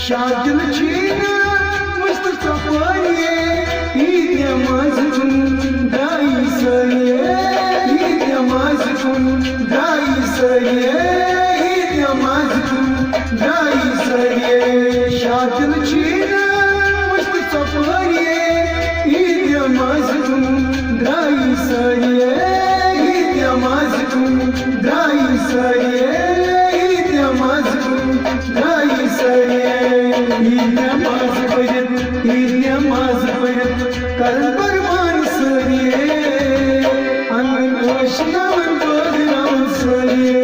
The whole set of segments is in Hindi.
शादिल छीना मस्त सफारिये ईद नमाज कुन दाई सरिये ईद नमाज कुन दाई सरिये ईद नमाज कुन दाई सरिये शादिल छीना मस्त सफारिये ईद नमाज कुन दाई सरिये ईद नमाज कुन दाई सरिये ईद नमाज कुन दाई सरिये ईद नमाज पढ़त करन परमान सरिये अनन वशनावन बोधनावन सरिये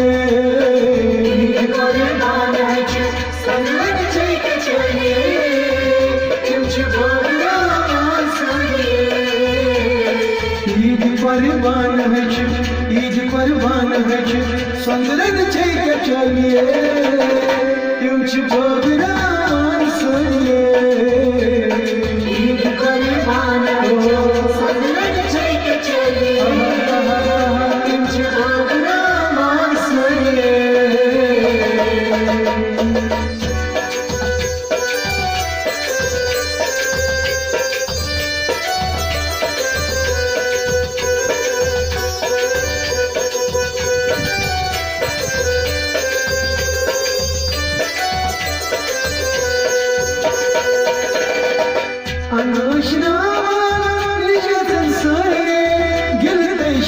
ईद परमान हज सनवन चैक चलिए चमच बोधनावन सरिये ईद परमान हज सनवन चैक चलिए चमच बोधनावन सरिये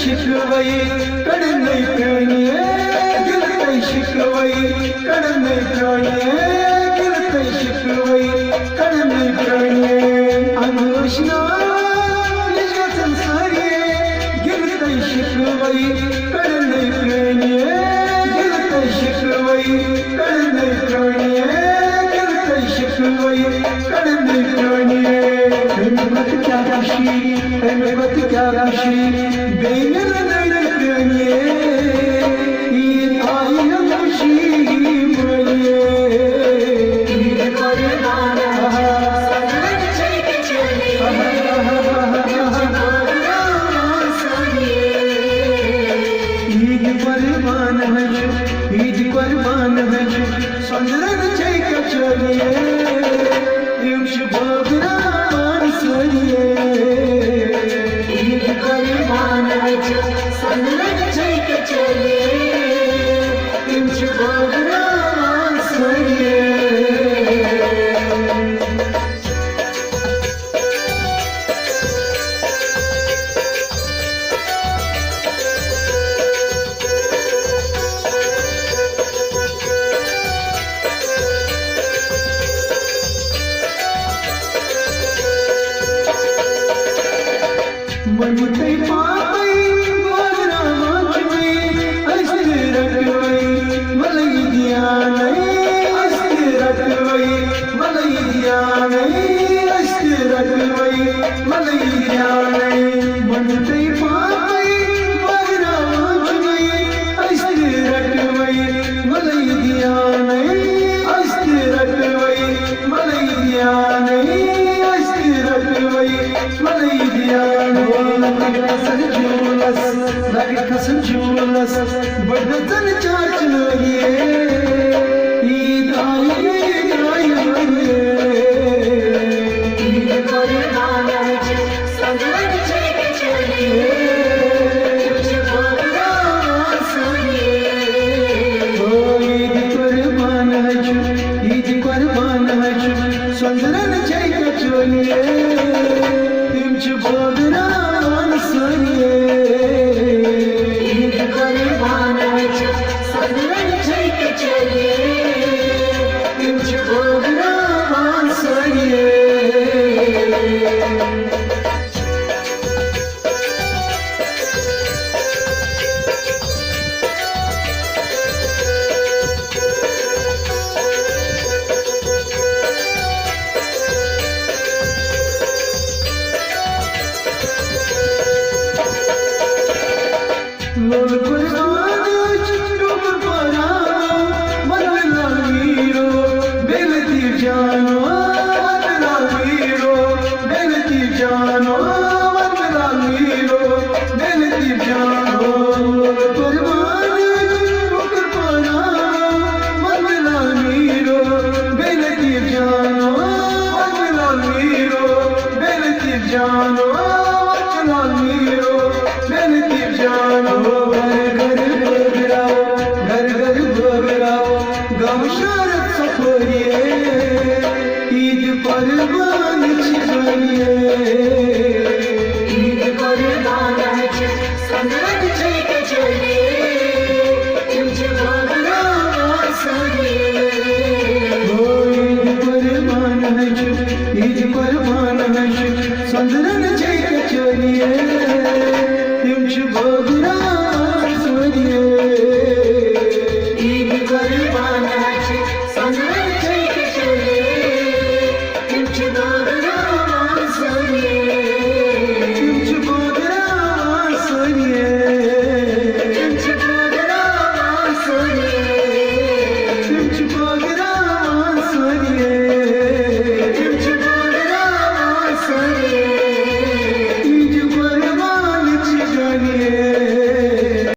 शिकवई कड़ने प्रणिये गिरते शिकवई कड़ने प्रणिये गिरते शिकवई कड़ने प्रणिये अनुष्णा निजगत संसारिये गिरते शिकवई कड़ने प्रणिये गिरते शिकवई कड़ने प्रणिये गिरते शिकवई कड़ने प्रणिये मत क्या राशि बेनर नड़कनिये ईद आई हम खुशी मनिये ईद परमान सनवन चैक चलिए ईद परमान हज सनवन चैक चलिए युष भगवान सरिये सनवन चैक चलिए चमच बोधनावन सरिये मनते पापई वागना माचवे अस्ते रखवई मलई दिया नहीं अस्ते रखवई मलई दिया नहीं अस्ते रखवई मलई दिया नहीं मनते पापई वागना माचवे अस्ते रखवई मलई दिया नहीं अस्ते रखवई मलई दिया नहीं अस्ते रखवई मलई दिया Like a cousin Julas, but the charge